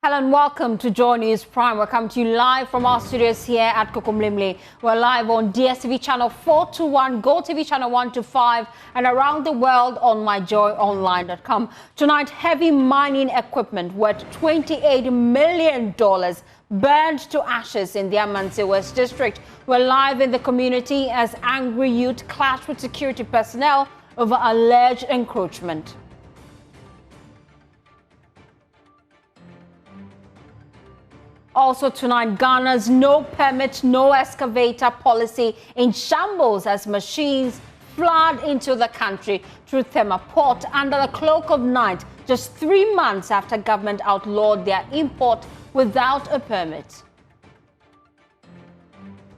Hello and welcome to Joy News Prime. We're coming to you live from our studios here at Kokomlimle. We're live on DSTV channel 421, Go TV channel 125, and around the world on myjoyonline.com. Tonight, heavy mining equipment worth $28 million burned to ashes in the Amanse West District. We're live in the community as angry youth clash with security personnel over alleged encroachment. Also tonight, Ghana's no permit, no excavator policy in shambles as machines flood into the country through Port under the cloak of night, just 3 months after government outlawed their import without a permit.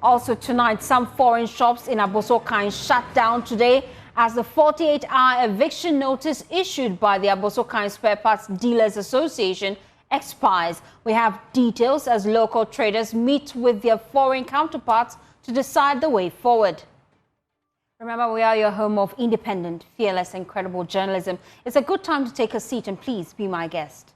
Also tonight, some foreign shops in Abosokan shut down today as the 48-hour eviction notice issued by the Abosokan Spare Parts Dealers Association expires. We have details as local traders meet with their foreign counterparts to decide the way forward. Remember, we are your home of independent, fearless, and credible journalism. It's a good time to take a seat and please be my guest.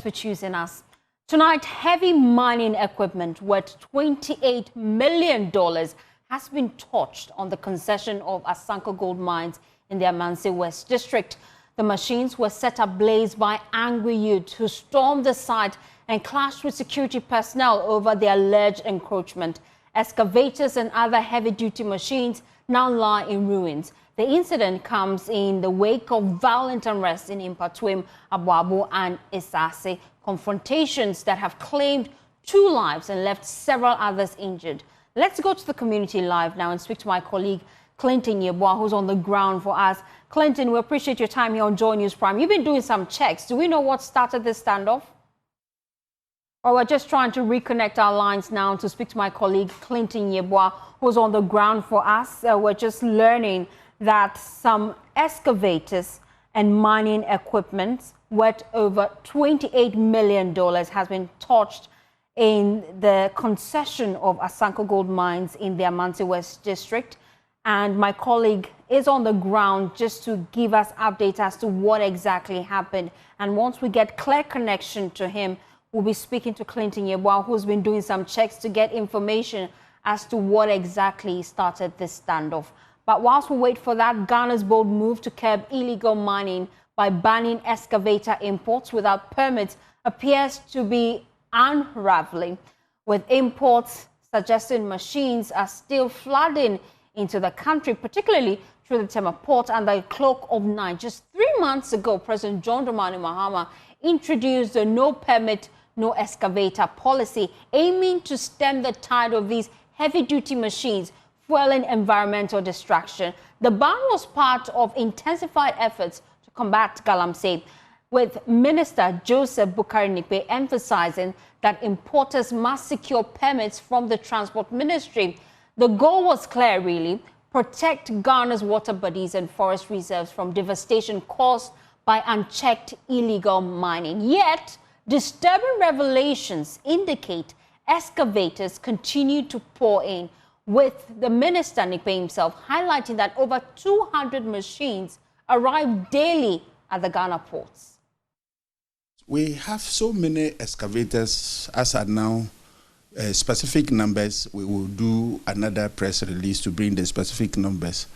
For choosing us. Tonight, heavy mining equipment worth $28 million has been torched on the concession of Asanko Gold Mines in the Amanse West District. The machines were set ablaze by angry youths who stormed the site and clashed with security personnel over the alleged encroachment. Excavators and other heavy-duty machines now lie in ruins. The incident comes in the wake of violent unrest in Mpatum, Abuabo and Isase, confrontations that have claimed 2 lives and left several others injured. Let's go to the community live now and speak to my colleague Clinton Yeboah, who's on the ground for us. Clinton, we appreciate your time here on Joy News Prime. You've been doing some checks. Do we know what started this standoff? Or we're just trying to reconnect our lines now to speak to my colleague Clinton Yeboah, who's on the ground for us. We're just learning that some excavators and mining equipment worth over $28 million has been torched in the concession of Asanko Gold Mines in the Amanse West District. And my colleague is on the ground just to give us updates as to what exactly happened. And once we get clear connection to him, we'll be speaking to Clinton Yeboah, who's been doing some checks to get information as to what exactly started this standoff. But whilst we wait for that, Ghana's bold move to curb illegal mining by banning excavator imports without permits appears to be unraveling, with imports suggesting machines are still flooding into the country, particularly through the Port under a cloak of night. Just 3 months ago, President John Dramani Mahama introduced the no permit, no excavator policy, aiming to stem the tide of these heavy-duty machines fueling environmental destruction. The ban was part of intensified efforts to combat galamsey, with Minister Joseph Bukari-Nikpe emphasizing that importers must secure permits from the Transport Ministry. The goal was clear, really: protect Ghana's water bodies and forest reserves from devastation caused by unchecked illegal mining. Yet, disturbing revelations indicate excavators continue to pour in, with the Minister Nikpe himself highlighting that over 200 machines arrive daily at the Ghana ports. We have so many excavators as are now. Specific numbers, we will do another press release to bring the specific numbers.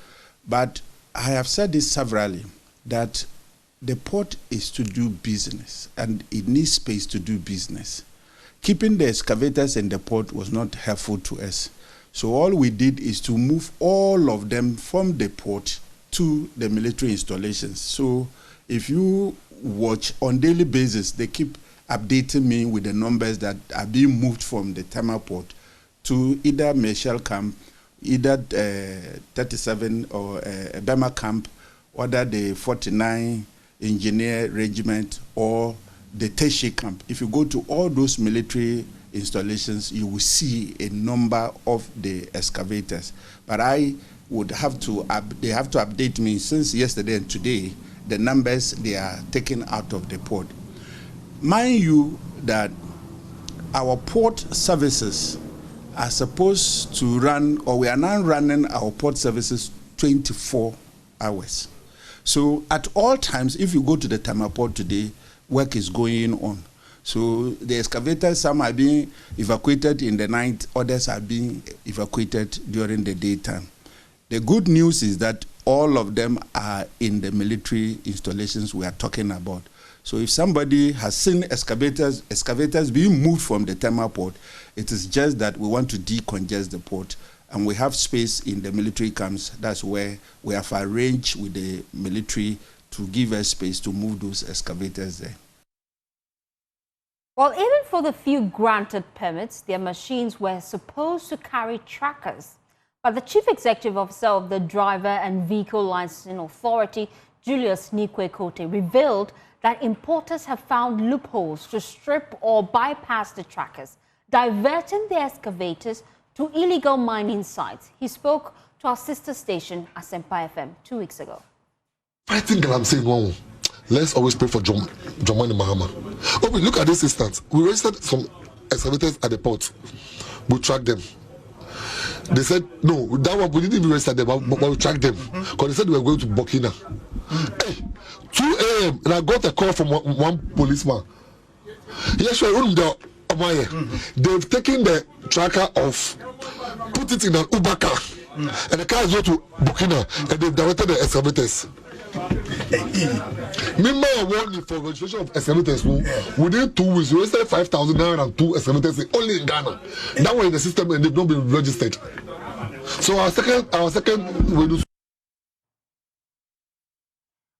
But I have said this severally, that the port is to do business and it needs space to do business. Keeping the excavators in the port was not helpful to us. So all we did is to move all of them from the port to the military installations. So if you watch on daily basis, they keep updating me with the numbers that are being moved from the Tamale port to either Marshall camp, either 37 or Bema camp, or the 49 engineer regiment or the Teshi camp. If you go to all those military installations, you will see a number of the excavators. But I would have to, they have to update me since yesterday and today, the numbers they are taking out of the port. Mind you that our port services are supposed to run, or we are now running our port services 24 hours. So at all times, if you go to the Tamale port today, work is going on. So the excavators, some are being evacuated in the night, others are being evacuated during the daytime. The good news is that all of them are in the military installations we are talking about. So if somebody has seen excavators being moved from the Tamale port, it is just that we want to decongest the port, and we have space in the military camps. That's where we have arranged with the military to give us space to move those excavators there. Well, even for the few granted permits, their machines were supposed to carry trackers. But the Chief Executive Officer of the Driver and Vehicle Licensing Authority, Julius Nikwe-Kote, revealed that importers have found loopholes to strip or bypass the trackers, diverting the excavators to illegal mining sites. He spoke to our sister station, Asempa FM, 2 weeks ago. I think I'm saying, well, let's always pray for Jomani Mahama. Oh, look at this instance. We registered some excavators at the port. We tracked them. They said, no, that one, we didn't even register them, but we tracked them. Because they said they were going to Burkina. Hey, 2 a.m. and I got a call from one policeman. Yes, they've taken the tracker off, put it in an Uber car, and the car is going to Burkina, and they've directed the excavators. Remember a warning for registration of excavators. Within 2 weeks, we registered 5,902 excavators only in Ghana. That one in the system, and they've not been registered. So our second we do.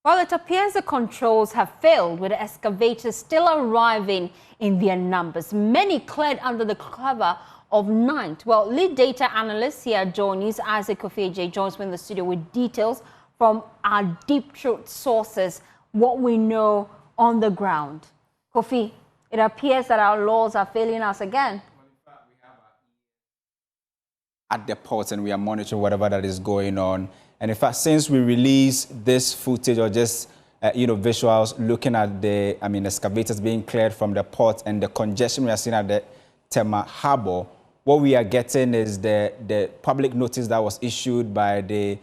Well, it appears the controls have failed, with the excavators still arriving in their numbers. Many cleared under the cover of night. Well, lead data analyst here, Johnny's Isaac Ofeje, joins me in the studio with details from our deep truth sources, what we know on the ground. Kofi, it appears that our laws are failing us again. At the port, and we are monitoring whatever that is going on. And in fact, since we released this footage or just visuals looking at the excavators being cleared from the port and the congestion we are seeing at the Tema Harbour, what we are getting is the public notice that was issued by the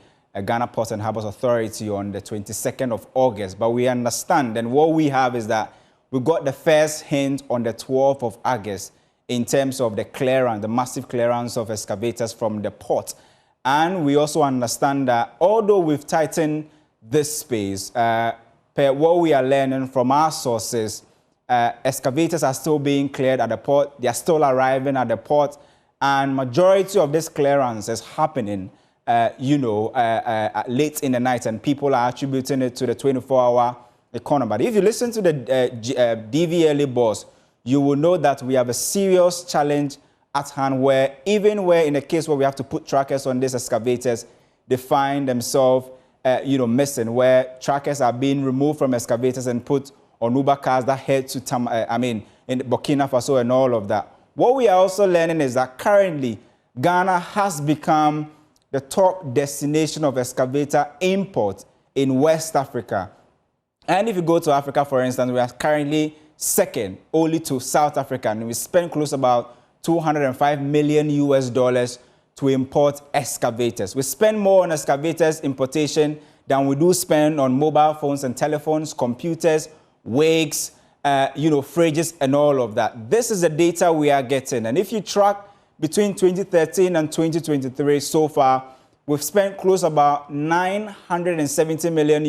Ghana Ports and Harbours Authority on the 22nd of August. But we understand, and what we have is that we got the first hint on the 12th of August in terms of the clearance, the massive clearance of excavators from the port. And we also understand that although we've tightened this space, per what we are learning from our sources, excavators are still being cleared at the port. They are still arriving at the port. And majority of this clearance is happening, late in the night. And people are attributing it to the 24-hour economy. But if you listen to the DVLA boss, you will know that we have a serious challenge at hand where even where in a case where we have to put trackers on these excavators, they find themselves, missing, where trackers are being removed from excavators and put on Uber cars that head to in Burkina Faso and all of that. What we are also learning is that currently Ghana has become the top destination of excavator import in West Africa. And if you go to Africa, for instance, we are currently second only to South Africa, and we spend close about $205 million to import excavators. We spend more on excavators importation than we do spend on mobile phones and telephones, computers, wigs, fridges, and all of that. This is the data we are getting. And if you track between 2013 and 2023 so far, we've spent close about $970 million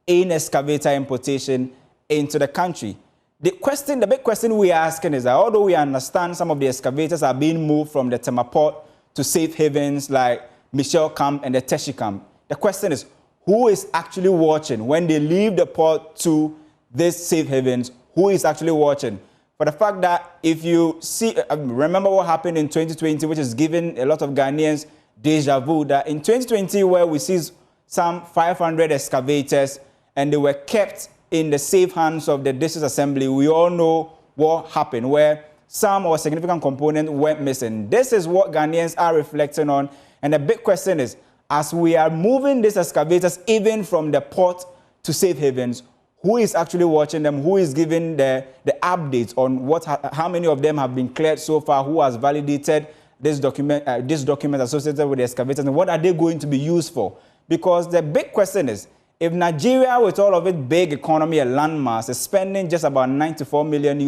in excavator importation into the country. The big question we are asking is that although we understand some of the excavators are being moved from the Tema port to safe havens like Michel Camp and the Teshi Camp, the question is, who is actually watching when they leave the port to these safe havens? Who is actually watching? For the fact that if you see, remember what happened in 2020, which is giving a lot of Ghanaians deja vu, that in 2020 where we see some 500 excavators and they were kept in the safe hands of the district assembly, we all know what happened, where some or significant components went missing. This is what Ghanaians are reflecting on. And the big question is, as we are moving these excavators even from the port to safe havens, who is actually watching them, who is giving the updates on how many of them have been cleared so far, who has validated this document associated with the excavators, and what are they going to be used for? Because the big question is, if Nigeria, with all of its big economy and landmass, is spending just about $94 million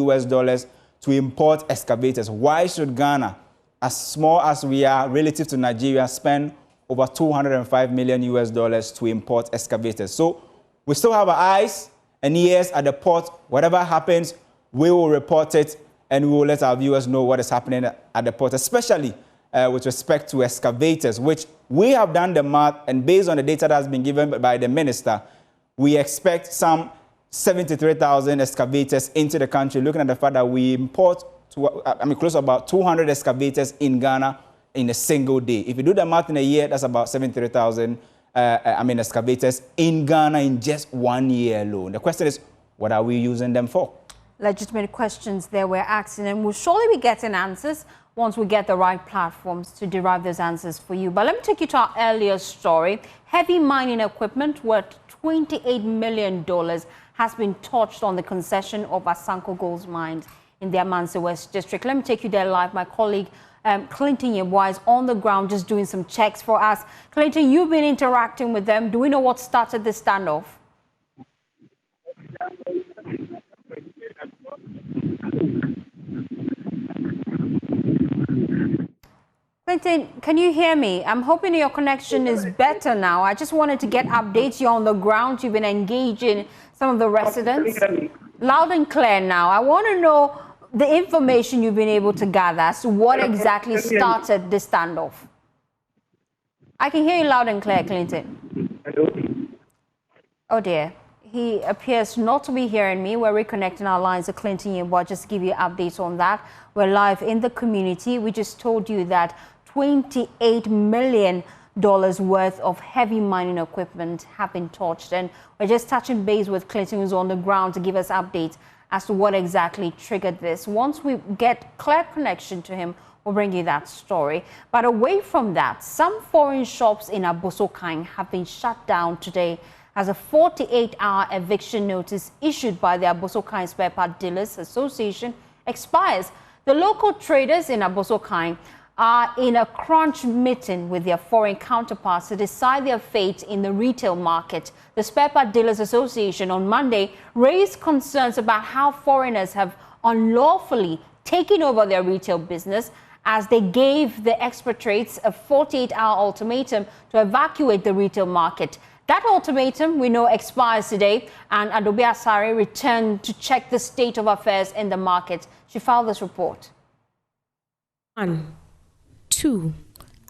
to import excavators, why should Ghana, as small as we are relative to Nigeria, spend over $205 million to import excavators? So we still have our eyes and ears at the port. Whatever happens, we will report it, and we will let our viewers know what is happening at the port, especially with respect to excavators, which we have done the math, and based on the data that has been given by the minister, we expect some 73,000 excavators into the country, looking at the fact that we import close to about 200 excavators in Ghana in a single day. If you do the math in a year, that's about 73,000 excavators in Ghana in just 1 year alone. The question is, what are we using them for? Legitimate questions there we're asking, and we'll surely be getting answers once we get the right platforms to derive those answers for you. But let me take you to our earlier story. Heavy mining equipment worth $28 million has been touched on the concession of Asanko Gold Mines in the Amanse West District. Let me take you there live. My colleague Clinton Yeboah is on the ground just doing some checks for us. Clinton, you've been interacting with them. Do we know what started this standoff? Clinton, can you hear me? I'm hoping your connection is better now. I just wanted to get updates. You're on the ground. You've been engaging some of the residents. Loud and clear now. I want to know the information you've been able to gather as to what exactly started this standoff. I can hear you loud and clear, Clinton. Hello? Oh dear. He appears not to be hearing me. We're reconnecting our lines to Clinton Yeboah just to give you updates on that. We're live in the community. We just told you that $28 million worth of heavy mining equipment have been touched. And we're just touching base with Clinton, who's on the ground, to give us updates as to what exactly triggered this. Once we get clear connection to him, we'll bring you that story. But away from that, some foreign shops in Abossey have been shut down today as a 48-hour eviction notice issued by the Abossey Spare Part Dealers Association expires. The local traders in Abossey are in a crunch meeting with their foreign counterparts to decide their fate in the retail market. The Spare Part Dealers Association on Monday raised concerns about how foreigners have unlawfully taken over their retail business as they gave the expatriates a 48-hour ultimatum to evacuate the retail market. That ultimatum, we know, expires today, and Adobe Asare returned to check the state of affairs in the market. She filed this report. 1, 2,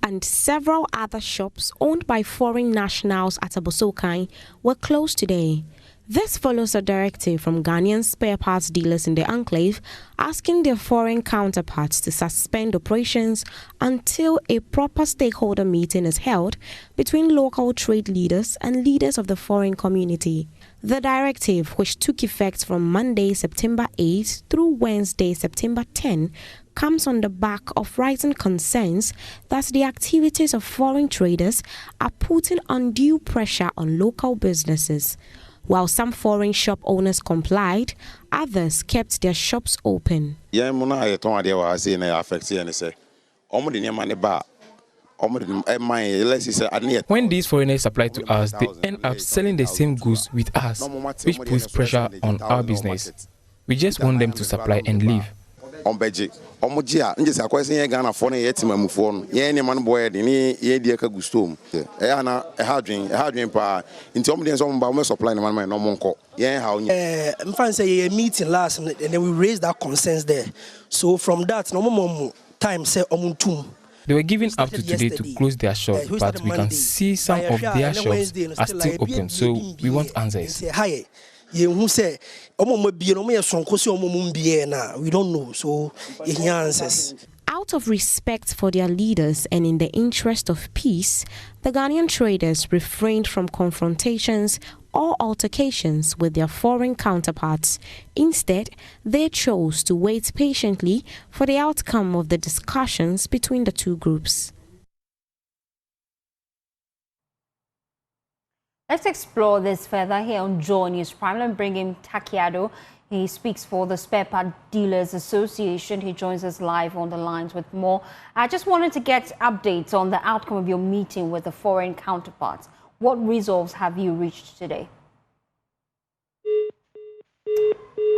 and several other shops owned by foreign nationals at Abossey were closed today. This follows a directive from Ghanaian spare parts dealers in the enclave asking their foreign counterparts to suspend operations until a proper stakeholder meeting is held between local trade leaders and leaders of the foreign community. The directive, which took effect from Monday, September 8 through Wednesday, September 10, comes on the back of rising concerns that the activities of foreign traders are putting undue pressure on local businesses. While some foreign shop owners complied, others kept their shops open. When these foreigners supply to us, they end up selling the same goods with us, which puts pressure on our business. We just want them to supply and leave. When meeting last and then we raised that concerns there. So from that, no more time say they were giving up to today to close their shop, but we can see some of their shops are still open, so we want answers. We don't know, so he answers. Out of respect for their leaders and in the interest of peace, the Ghanaian traders refrained from confrontations or altercations with their foreign counterparts. Instead, they chose to wait patiently for the outcome of the discussions between the two groups. Let's explore this further here on Joy News Prime. Let me bring in Takiado. He speaks for the Spare Part Dealers Association. He joins us live on the lines with more. I just wanted to get updates on the outcome of your meeting with the foreign counterparts. What resolves have you reached today?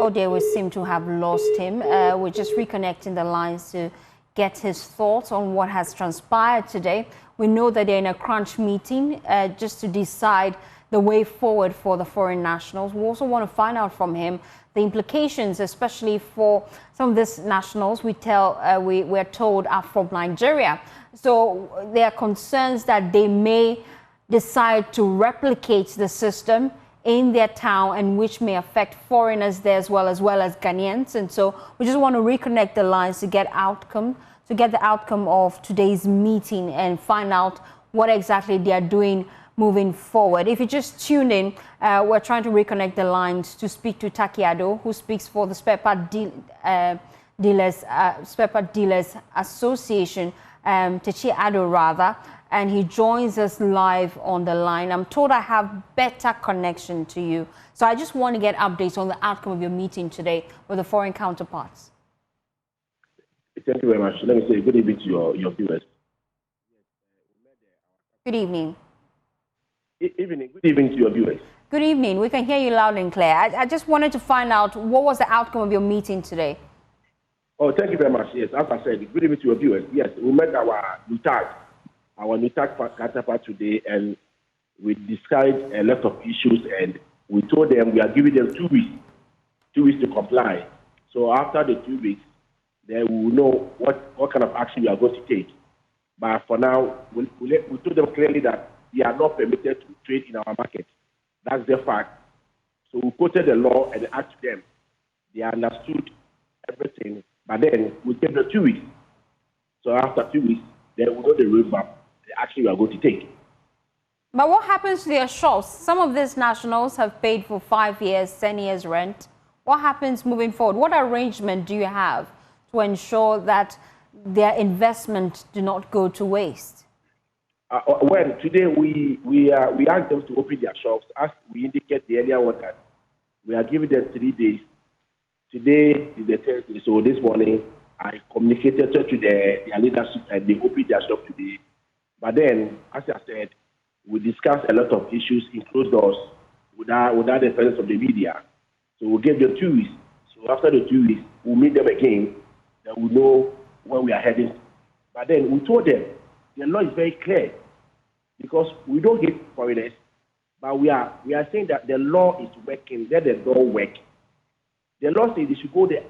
Oh dear, we seem to have lost him. We're just reconnecting the lines to get his thoughts on what has transpired today. We know that they're in a crunch meeting just to decide the way forward for the foreign nationals. We also want to find out from him the implications, especially for some of these nationals we're told are from Nigeria. So there are concerns that they may decide to replicate the system in their town, and which may affect foreigners there as well as Ghanaians. And so we just want to reconnect the lines to get the outcome of today's meeting and find out what exactly they are doing moving forward. If you just tuned in, we're trying to reconnect the lines to speak to Takiado, who speaks for the Spare Part Dealers Association, Tachiado rather, and he joins us live on the line. I'm told I have better connection to you, so I just want to get updates on the outcome of your meeting today with the foreign counterparts. Thank you very much. Let me say good evening to your viewers. Good evening. Good evening to your viewers. Good evening. We can hear you loud and clear. I just wanted to find out what was the outcome of your meeting today. Oh, thank you very much. Yes, as I said, good evening to your viewers. Yes, we met our NUTAG counterpart today, and we discussed a lot of issues, and we told them we are giving them 2 weeks to comply. So after the 2 weeks, then we will know what kind of action we are going to take. But for now, we told them clearly that they are not permitted to trade in our market. That's the fact. So we quoted the law and asked them. They understood everything, but then we gave them 2 weeks. So after 2 weeks, then we know the roadmap, the action we are going to take. But what happens to their shops? Some of these nationals have paid for 5 years, 10 years rent. What happens moving forward? What arrangement do you have to ensure that their investment do not go to waste? Well, today we asked them to open their shops. As we indicate the earlier one that we are giving them 3 days. Today is the Thursday, so this morning I communicated to their leadership and they opened their shop today. But then, as I said, we discussed a lot of issues in closed doors without the presence of the media. So we gave them 2 weeks. So after the 2 weeks, we'll meet them again. Then we know where we are heading. But then we told them the law is very clear because we don't hate foreigners, but we are saying that the law is working. Let the law work. The law says they should go there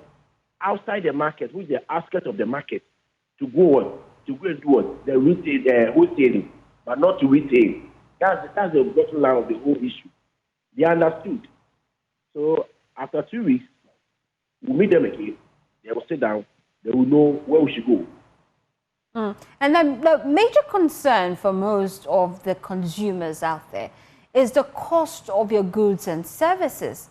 outside the market, which is the outskirts of the market, to go and do what? The retail, wholesaling, but not to retail. That's the bottom line of the whole issue. They understood. So after 2 weeks, we'll meet them again. They will sit down. They will know where we should go. And then the major concern for most of the consumers out there is the cost of your goods and services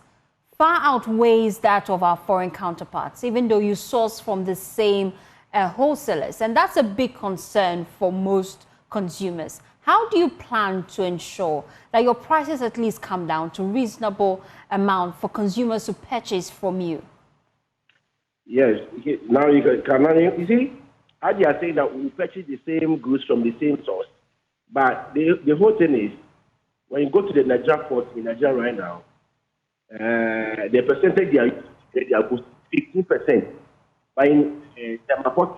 far outweighs that of our foreign counterparts, even though you source from the same wholesalers. And that's a big concern for most consumers. How do you plan to ensure that your prices at least come down to a reasonable amount for consumers to purchase from you? Yes. Now you see, as you are saying that we purchase the same goods from the same source. But the whole thing is, when you go to the Nigeria port in Nigeria right now, the percentage they are 15%. But in Tamale port,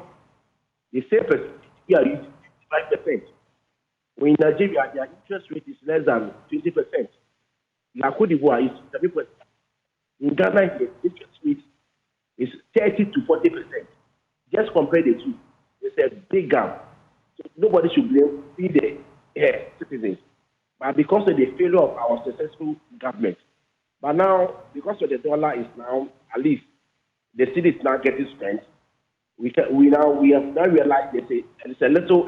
the same percentage they are using 5%. When in Nigeria, their interest rate is less than 20%. In Côte d'Ivoire, is 7%. In Ghana, the interest rate is 30 to 40%. Just compare the two. It's a big gap. So nobody should blame the citizens. But because of the failure of our successful government. But now, because of the dollar is now, at least, the city is now getting strength. We have now realized there's a little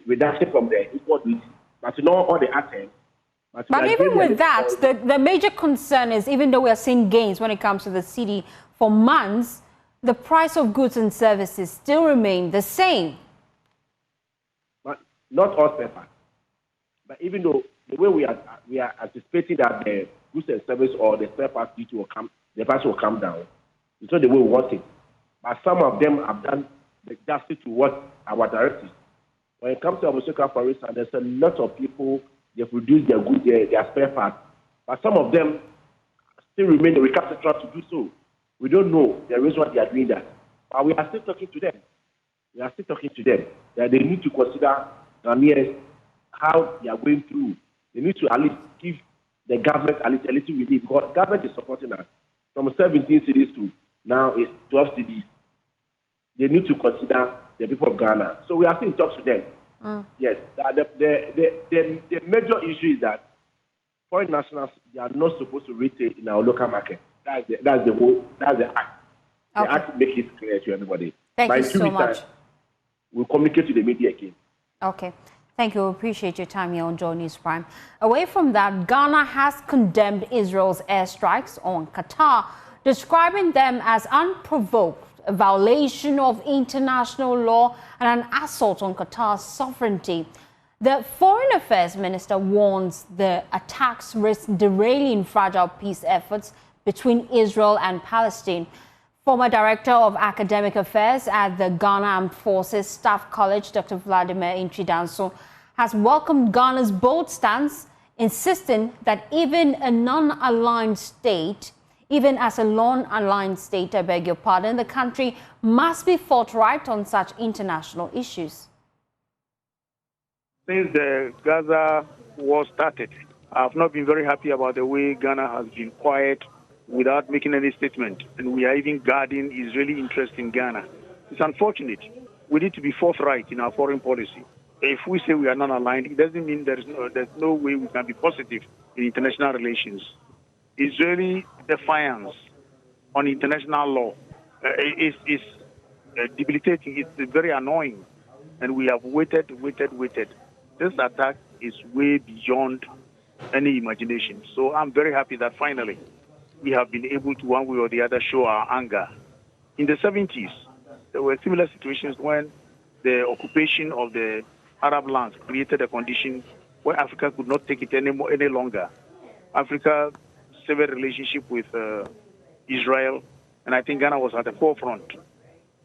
reduction from the import duty. But not all the items. But even with that, the major concern is, even though we are seeing gains when it comes to the city for months, the price of goods and services still remain the same. But not all paper. But even though the way we are anticipating that the goods and service or the spare parts duty will come, the price will come down. It's not the way we want it. But some of them have done the justice to what our directives. When it comes to Abosoka, for instance, there's a lot of people, they've reduced their goods, their spare parts. But some of them still remain the recalcitrant to do so. We don't know the reason why they are doing that. But we are still talking to them. We are still talking to them that they need to consider Ghanaians how they are going through. They need to at least give the government at least a little relief, because government is supporting us from 17 cities to now it's 12 cities. They need to consider the people of Ghana. So we are still in talks with them. Yes, the major issue is that foreign nationals, they are not supposed to retail in our local market. That's the act. The act makes it clear to everybody. Thank you so much. We'll communicate to the media again. Okay. Thank you. We appreciate your time here on Joy News Prime. Away from that, Ghana has condemned Israel's airstrikes on Qatar, describing them as unprovoked, a violation of international law and an assault on Qatar's sovereignty. The Foreign Affairs Minister warns the attacks risk derailing fragile peace efforts between Israel and Palestine. Former Director of Academic Affairs at the Ghana Armed Forces Staff College, Dr. Vladimir Intridanso, has welcomed Ghana's bold stance, insisting that even as a non-aligned state, the country must be forthright on such international issues. Since the Gaza war started, I have not been very happy about the way Ghana has been quiet without making any statement, and we are even guarding Israeli interest in Ghana. It's unfortunate. We need to be forthright in our foreign policy. If we say we are not aligned, it doesn't mean there's no way we can be positive in international relations. Israeli defiance on international law is debilitating. It's very annoying, and we have waited. This attack is way beyond any imagination. So I'm very happy that finally we have been able to, one way or the other, show our anger. In the 70s, there were similar situations when the occupation of the Arab lands created a condition where Africa could not take it any longer. Africa severed relationship with Israel, and I think Ghana was at the forefront.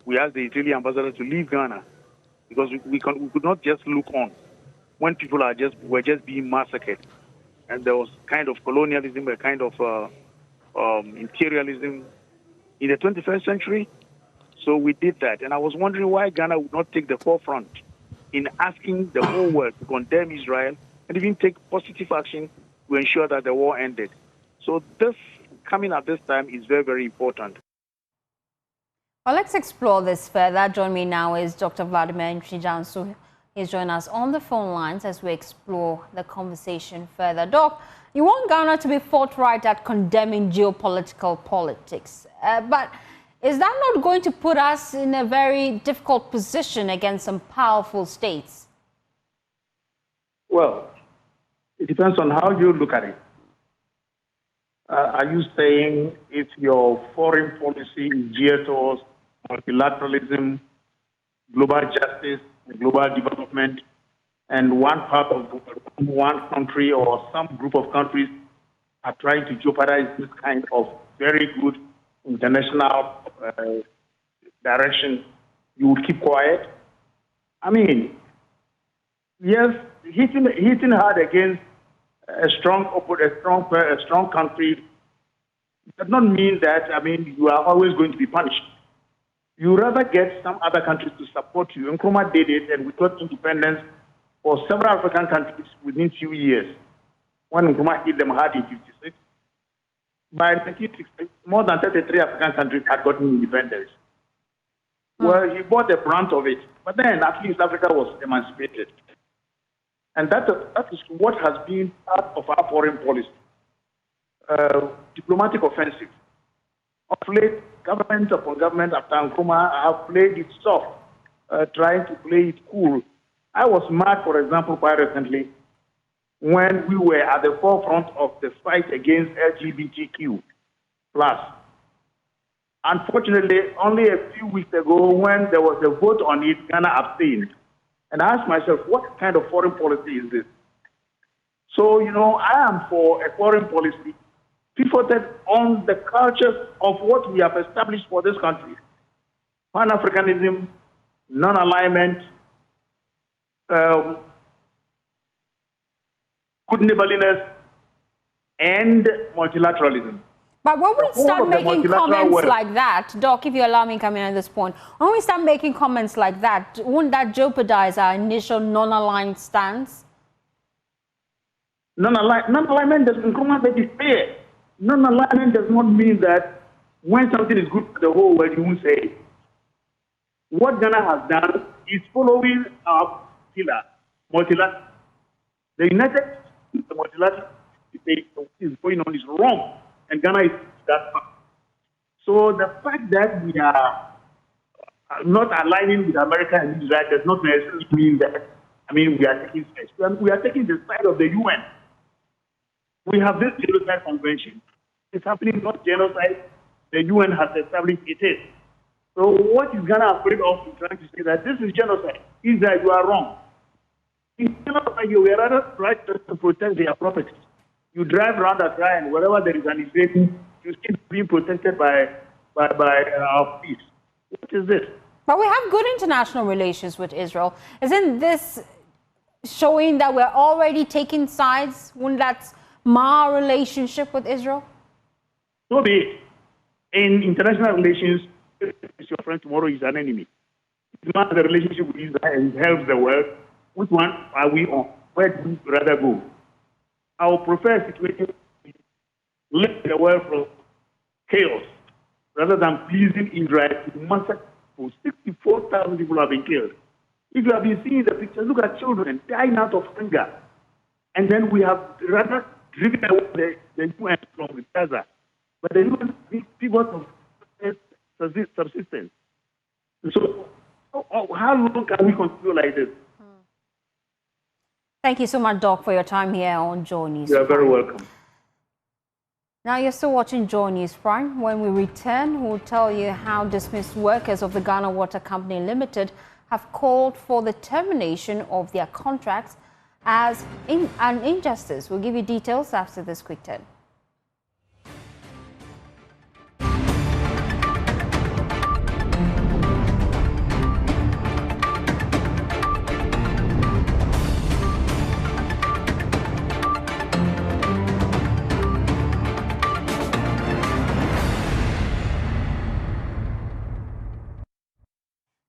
We asked the Israeli ambassador to leave Ghana because we could not just look on when people were just being massacred, and there was kind of colonialism, a kind of imperialism in the 21st century. So we did that, and I was wondering why Ghana would not take the forefront in asking the whole world to condemn Israel and even take positive action to ensure that the war ended. So this coming at this time is very, very important. Well, let's explore this further. Join me now is Dr. Vladimir Intridanso. He's joining us on the phone lines as we explore the conversation further. Doc, you want Ghana to be forthright at condemning geopolitical politics, but is that not going to put us in a very difficult position against some powerful states? Well, it depends on how you look at it. Are you saying if your foreign policy is geared towards multilateralism, global justice, global development, and one part of one country or some group of countries are trying to jeopardize this kind of very good international direction, you would keep quiet? I mean, yes, hitting hard against a strong country does not mean that, you are always going to be punished. You rather get some other countries to support you. Nkrumah did it, and we got independence for several African countries within few years. When Nkrumah hit them hard in 1956, by 1960, more than 33 African countries had gotten independence. Well, he bought the brunt of it, but then at least Africa was emancipated. And that is what has been part of our foreign policy. Diplomatic offensive. Of late, government upon government after Nkrumah have played it soft, trying to play it cool. I was mad, for example, quite recently, when we were at the forefront of the fight against LGBTQ+. Unfortunately, only a few weeks ago, when there was a vote on it, Ghana abstained. And I asked myself, what kind of foreign policy is this? So, I am for a foreign policy pivoted on the cultures of what we have established for this country. Pan-Africanism, non-alignment, good neighborliness, and multilateralism. But when we start making comments like that, Doc, if you allow me coming at this point, when we start making comments like that, wouldn't that jeopardize our initial non-aligned stance? Non-alignment doesn't come out is fair. Non-alignment does not mean that when something is good for the whole world, you won't say it. What Ghana has done is following our pillar, multilateral. The United States, the multilateral debate is going on is wrong, and Ghana is that fact. So the fact that we are not aligning with America and Israel does not necessarily mean that, we are taking sides. We are taking the side of the UN. We have this genocide convention. It's happening, not genocide. The UN has established it is. So what is Ghana afraid of in trying to say that this is genocide? Israel, you are wrong. In genocide, you are rather right to protect their property. You drive around a car and wherever there is an Israeli, you still being protected by our police. What is this? But we have good international relations with Israel. Isn't this showing that we're already taking sides? Wouldn't that mar our relationship with Israel? So be it. In international relations, if your friend tomorrow is an enemy. It's not the relationship with Israel and helps the world. Which one are we on? Where do we rather go? I would prefer a situation lift the world from chaos rather than pleasing Israel to massacre people. 64,000 people have been killed. If you have been seeing the pictures, look at children dying out of hunger. And then we have rather driven away the UN from Gaza. But the UN people of subsistence. So how long can we continue like this? Thank you so much, Doc, for your time here on Joy News. You are very welcome. Now you're still watching Joy News Prime. When we return, we'll tell you how dismissed workers of the Ghana Water Company Limited have called for the termination of their contracts as an injustice. We'll give you details after this quick turn.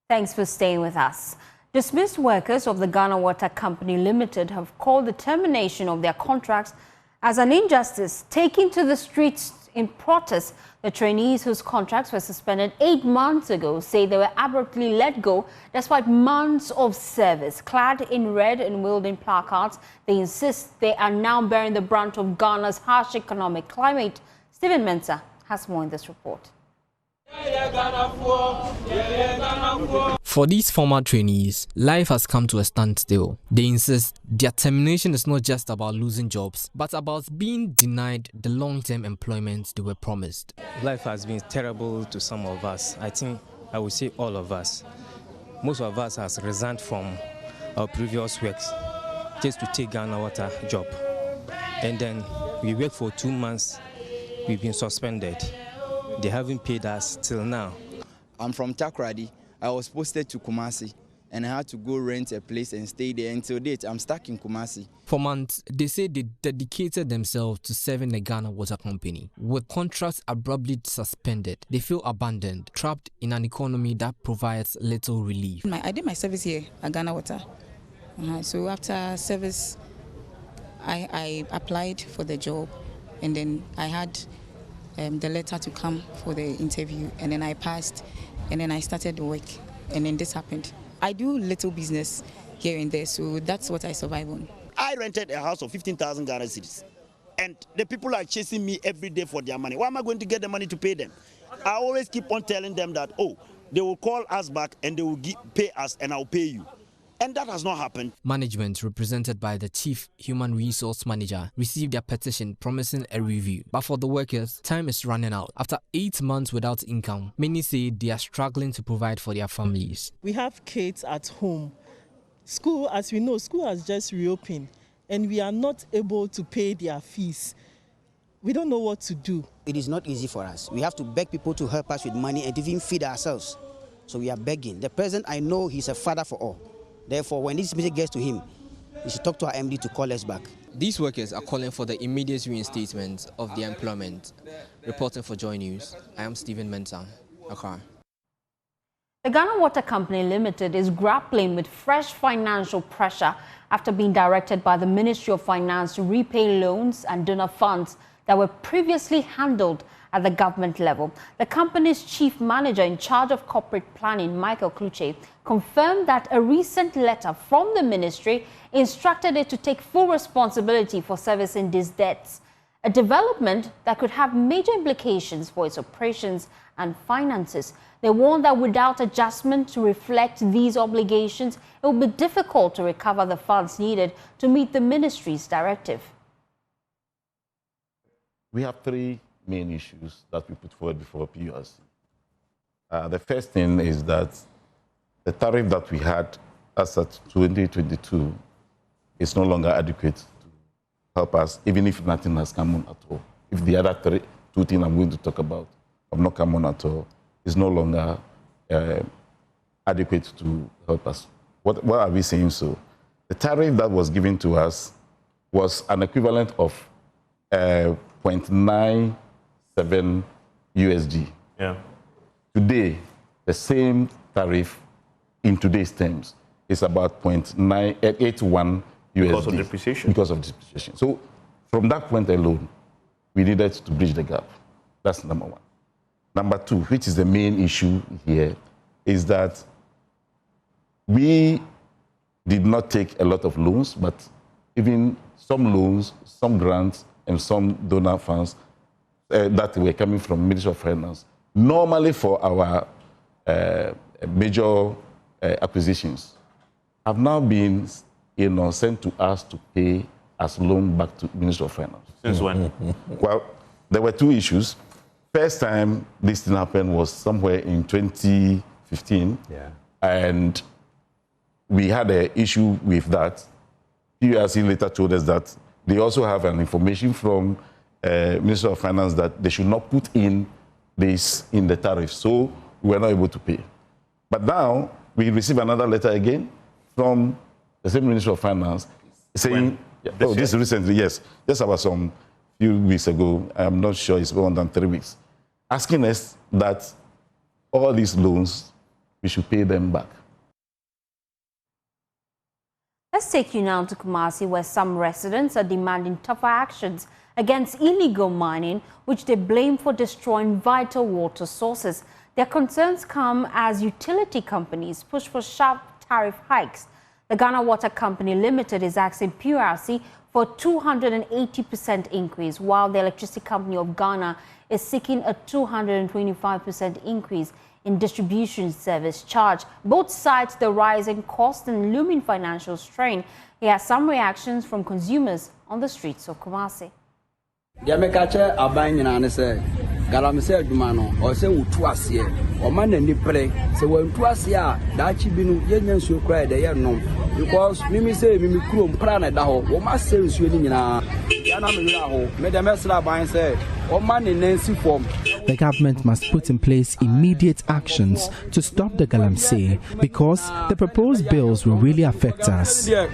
Thanks for staying with us. Dismissed workers of the Ghana Water Company Limited have called the termination of their contracts as an injustice, taking to the streets in protest. The trainees whose contracts were suspended 8 months ago say they were abruptly let go despite months of service. Clad in red and wielding placards, they insist they are now bearing the brunt of Ghana's harsh economic climate. Stephen Mensah has more in this report. For these former trainees, life has come to a standstill. They insist their termination is not just about losing jobs, but about being denied the long-term employment they were promised. Life has been terrible to some of us. I think I would say all of us. Most of us has resigned from our previous works just to take Ghana Water job. And then we work for 2 months, we've been suspended. They haven't paid us till now. I'm from Takoradi. I was posted to Kumasi and I had to go rent a place and stay there until date. I'm stuck in Kumasi. For months, they say they dedicated themselves to serving the Ghana Water Company. With contracts abruptly suspended, they feel abandoned, trapped in an economy that provides little relief. I did my service here at Ghana Water. So after service, I applied for the job, and then I had the letter to come for the interview, and then I passed, and then I started the work, and then this happened. I do little business here and there, so that's what I survive on. I rented a house of 15,000 Ghana cedis, and the people are chasing me every day for their money. Why am I going to get the money to pay them? I always keep on telling them that, oh, they will call us back and they will pay us and I'll pay you. And that has not happened. Management, represented by the Chief Human Resource Manager, received their petition promising a review. But for the workers, time is running out. After 8 months without income, many say they are struggling to provide for their families. We have kids at home. School, as we know, school has just reopened. and we are not able to pay their fees. We don't know what to do. It is not easy for us. We have to beg people to help us with money and even feed ourselves. So we are begging. The president, I know he's a father for all. Therefore, when this message gets to him, he should talk to our MD to call us back. These workers are calling for the immediate reinstatement of their employment. Reporting for Joy News, I am Stephen Mensah, Accra. The Ghana Water Company Limited is grappling with fresh financial pressure after being directed by the Ministry of Finance to repay loans and donor funds that were previously handled at the government level. The company's chief manager in charge of corporate planning, Michael Kluche, confirmed that a recent letter from the ministry instructed it to take full responsibility for servicing these debts, a development that could have major implications for its operations and finances. They warned that without adjustment to reflect these obligations, it will be difficult to recover the funds needed to meet the ministry's directive. We have three main issues that we put forward before PURC. The first thing is that the tariff that we had as at 2022 is no longer adequate to help us, even if nothing has come on at all. If the other two things I'm going to talk about have not come on at all, it's no longer adequate to help us. What are we saying so? The tariff that was given to us was an equivalent of 0.97 USD. Yeah. Today, the same tariff in today's terms is about 0.981 USD. Because of depreciation. Because of depreciation. So from that point alone, we needed to bridge the gap. That's number one. Number two, which is the main issue here, is that we did not take a lot of loans, but even some loans, some grants, and some donor funds that were coming from Ministry of Finance, normally for our major acquisitions, have now been sent to us to pay as loan back to Ministry of Finance. Since when? Well, there were two issues. First time this thing happened was somewhere in 2015. Yeah. And we had an issue with that. PURC later told us that they also have an information from Ministry of Finance that they should not put in this in the tariff. So we were not able to pay. But now we received another letter again from the same Ministry of Finance saying, this recently, yes, just about some few weeks ago, I'm not sure it's more than 3 weeks, asking us that all these loans, we should pay them back. Let's take you now to Kumasi, where some residents are demanding tougher actions against illegal mining, which they blame for destroying vital water sources. Their concerns come as utility companies push for sharp tariff hikes. The Ghana Water Company Limited is asking PURC for a 280% increase, while the Electricity Company of Ghana is seeking a 225% increase in distribution service charge. Both cite the rising cost and looming financial strain. Here are some reactions from consumers on the streets of Kumasi. Galamse adumano o se wutu ase o ma na nipre se wantu ase a da chi bi no ye nyansuo kra de ye no because mimi say mimi kuro mpra na da ho wo ma se nsuo ni nyina ya na me wira ho me de mesra ban say o ma ne nansi form. The government must put in place immediate actions to stop the galamsey because the proposed bills will really affect us. They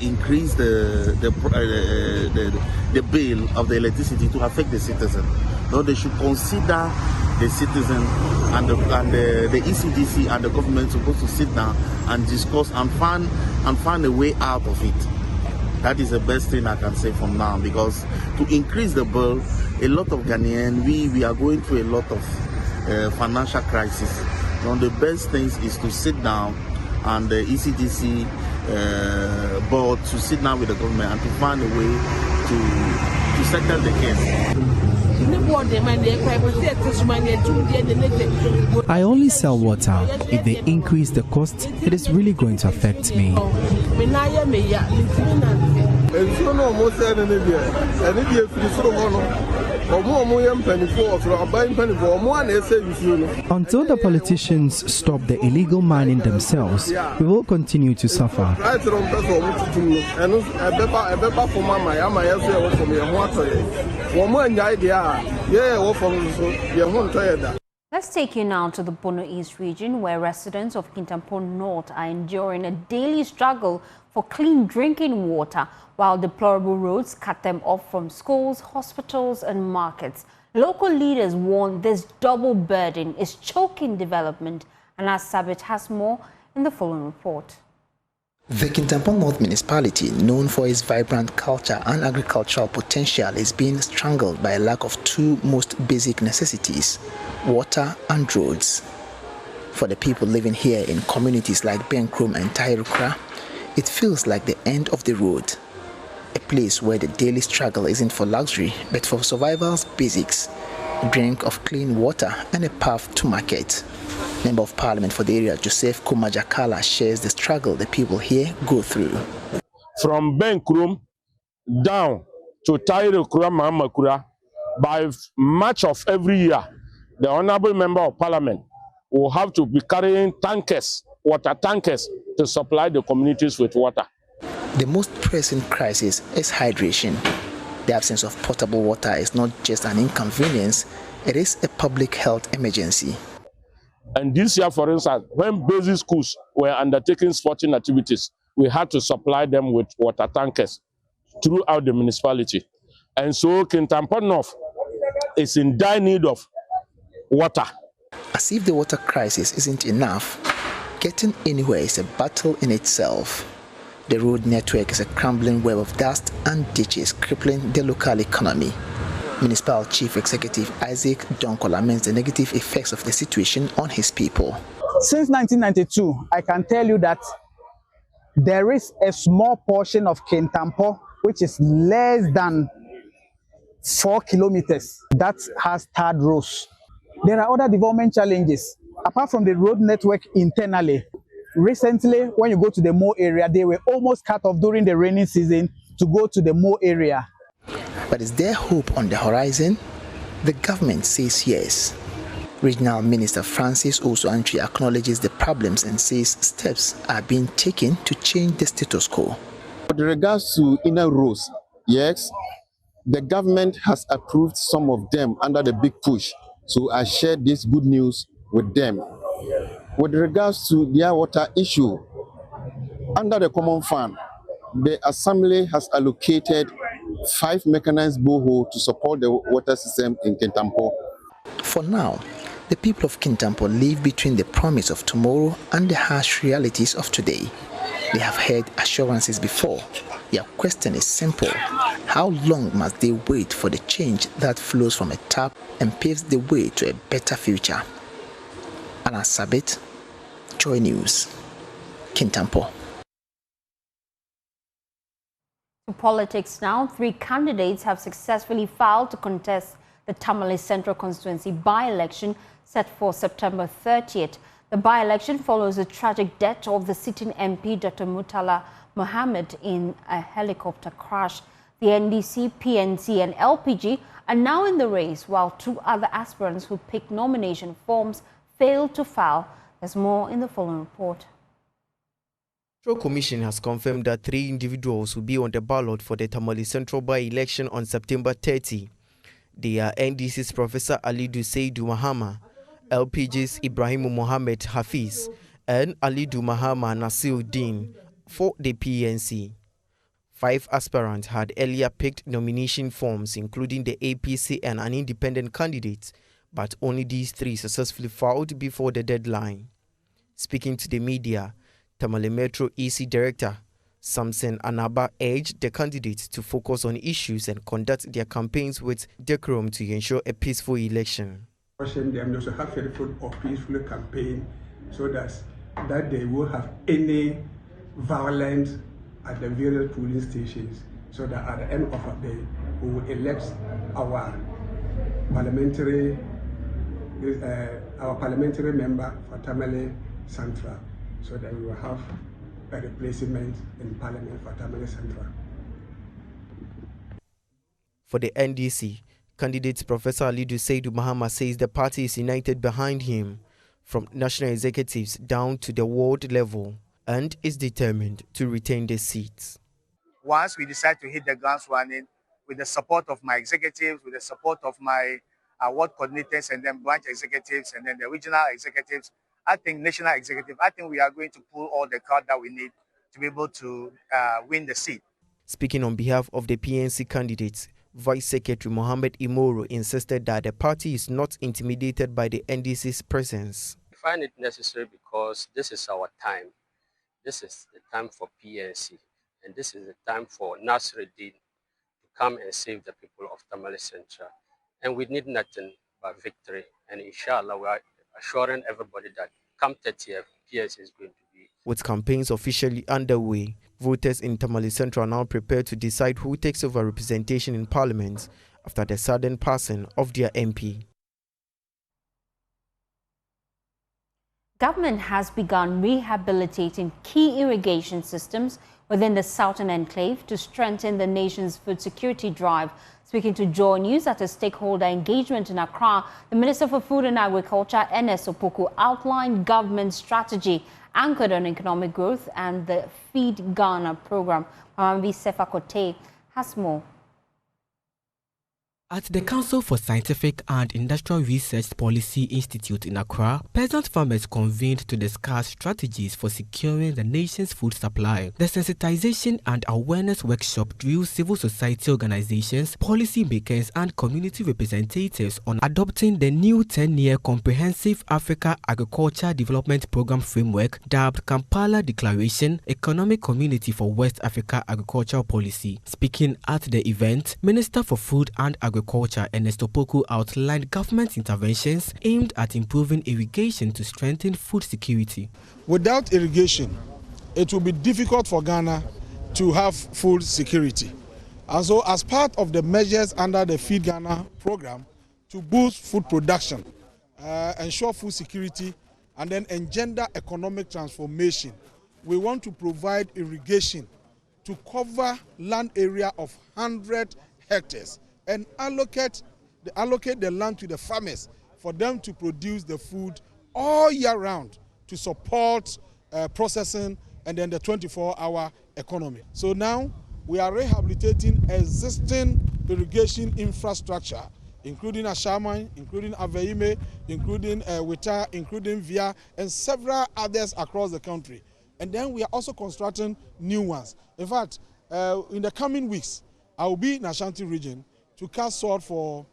increase the bill of the electricity to affect the citizen. No, they should consider the citizen and the ECDC and the government supposed to sit down and discuss and find a way out of it. That is the best thing I can say from now, because to increase the bill, a lot of Ghanaians, we are going through a lot of financial crisis. One of the best things is to sit down and the ECDC board to sit down with the government and to find a way to settle the case. I only sell water. If they increase the cost, it is really going to affect me. Until the politicians stop the illegal mining themselves, we will continue to suffer. Let's take you now to the Bono East region, where residents of Kintampo North are enduring a daily struggle for clean drinking water, while deplorable roads cut them off from schools, hospitals and markets. Local leaders warn this double burden is choking development, and as Sabit has more in the following report. The Kintampo North municipality, known for its vibrant culture and agricultural potential, is being strangled by a lack of two most basic necessities: water and roads. For the people living here in communities like Benkrom and Tairukra, it feels like the end of the road. A place where the daily struggle isn't for luxury, but for survival's basics: a drink of clean water and a path to market. Member of Parliament for the area, Joseph Kumajakala, shares the struggle the people here go through. From Benkrom down to Tairukra Mahamakura, by March of every year, the Honorable Member of Parliament will have to be carrying tankers, water tankers, to supply the communities with water. The most pressing crisis is hydration. The absence of potable water is not just an inconvenience, it is a public health emergency. And this year, for instance, when basic schools were undertaking sporting activities, we had to supply them with water tankers throughout the municipality. And so Kintampo North is in dire need of water. As if the water crisis isn't enough, getting anywhere is a battle in itself. The road network is a crumbling web of dust and ditches crippling the local economy. Municipal Chief Executive Isaac Donko laments the negative effects of the situation on his people. Since 1992, I can tell you that there is a small portion of Kintampo, which is less than 4 kilometers, that has tarred roads. There are other development challenges. Apart from the road network internally, recently, when you go to the Mo area, they were almost cut off during the rainy season to go to the Mo area. But is there hope on the horizon? The government says yes. Regional Minister Francis Osuantwi acknowledges the problems and says steps are being taken to change the status quo. With regards to inner roads, yes, the government has approved some of them under the big push. So I shared this good news with them. With regards to their water issue, under the Common Fund, the Assembly has allocated 5 mechanized boreholes to support the water system in Kintampo. For now, the people of Kintampo live between the promise of tomorrow and the harsh realities of today. They have heard assurances before. Their question is simple: how long must they wait for the change that flows from a tap and paves the way to a better future? Anna Sabit, Joy News, Kintampo. To politics now, 3 candidates have successfully filed to contest the Tamale Central Constituency by-election set for September 30th. The by-election follows the tragic death of the sitting MP Dr. Murtala Mohammed in a helicopter crash. The NDC, PNC and LPG are now in the race, while 2 other aspirants who picked nomination forms failed to file. There's more in the following report. The Electoral Commission has confirmed that 3 individuals will be on the ballot for the Tamale Central by-election on September 30. They are NDC's Professor Alidu Seidu Mahama, LPG's Ibrahim Mohammed Hafiz, and Alidu Mahama Nasiruddin for the PNC. 5 aspirants had earlier picked nomination forms, including the APC and an independent candidate, but only these 3 successfully filed before the deadline. Speaking to the media, Tamale Metro EC Director Samson Anaba urged the candidates to focus on issues and conduct their campaigns with decorum to ensure a peaceful election. Them also have a peaceful campaign so that they will have any violence at the various polling stations, so that at the end of the day we will elect our parliamentary member for Tamale Central, so that we will have a replacement in Parliament for Tamale Central. For the NDC, candidate Professor Alidu Seidu Mahama says the party is united behind him, from national executives down to the ward level, and is determined to retain the seats. Once we decide to hit the ground running, with the support of my executives, with the support of my ward coordinators and then branch executives and then the regional executives, I think national executive, I think we are going to pull all the crowd that we need to be able to win the seat. Speaking on behalf of the PNC candidates, Vice Secretary Mohammed Imoro insisted that the party is not intimidated by the NDC's presence. We find it necessary because this is our time. This is the time for PNC, and this is the time for Nasruddin to come and save the people of Tamale Central. And we need nothing but victory. And inshallah, we are assuring everybody that come 30th, PNC is going to be. With campaigns officially underway, voters in Tamale Central are now prepared to decide who takes over representation in Parliament after the sudden passing of their MP. Government has begun rehabilitating key irrigation systems within the Southern Enclave to strengthen the nation's food security drive. Speaking to Joy News at a stakeholder engagement in Accra, the Minister for Food and Agriculture, Ernest Opoku, outlined government strategy anchored on economic growth and the Feed Ghana program. Mambi Sefa Kote has more. At the Council for Scientific and Industrial Research Policy Institute in Accra, peasant farmers convened to discuss strategies for securing the nation's food supply. The sensitization and awareness workshop drew civil society organizations, policymakers, and community representatives on adopting the new 10-year Comprehensive Africa Agriculture Development Program framework dubbed Kampala Declaration, Economic Community for West Africa Agricultural Policy. Speaking at the event, Minister for Food and Agriculture Ernest Opoku outlined government interventions aimed at improving irrigation to strengthen food security. Without irrigation, it will be difficult for Ghana to have food security. And so as part of the measures under the Feed Ghana program to boost food production, ensure food security, and then engender economic transformation, we want to provide irrigation to cover land area of 100 hectares and allocate the land to the farmers for them to produce the food all year round to support processing and then the 24-hour economy. So now we are rehabilitating existing irrigation infrastructure, including Ashamai, including Aveime, including Wita, including Via, and several others across the country. And then we are also constructing new ones. In fact, in the coming weeks, I will be in Ashanti region to cast sword for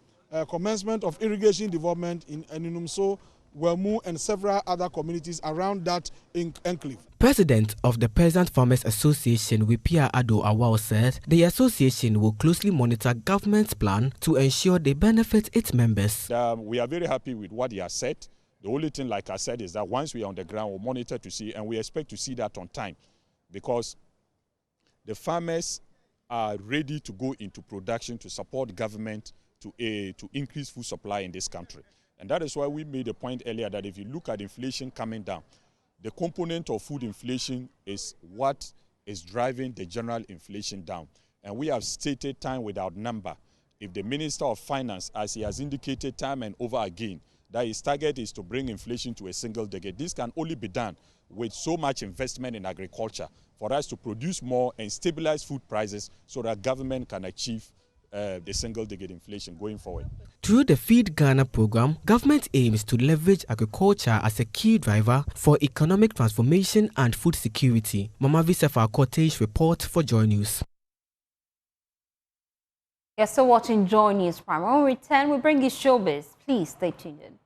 commencement of irrigation development in Enunumso, Wemu, and several other communities around that enclave. President of the Peasant Farmers Association, Wipia Ado Awao, said the association will closely monitor government's plan to ensure they benefit its members. We are very happy with what he has said. The only thing, like I said, is that once we are on the ground, we'll monitor to see, and we expect to see that on time, because the farmers are ready to go into production to support government to increase food supply in this country. And that is why we made a point earlier that if you look at inflation coming down, the component of food inflation is what is driving the general inflation down. And we have stated time without number, if the Minister of Finance, as he has indicated time and over again, that his target is to bring inflation to a single digit. This can only be done with so much investment in agriculture for us to produce more and stabilize food prices so that government can achieve the single-digit inflation going forward. Through the Feed Ghana program, government aims to leverage agriculture as a key driver for economic transformation and food security. Mamavi Sefa Cottage report for Joy News. You're still watching Joy News Prime. When we return, we bring you showbiz. Please stay tuned in.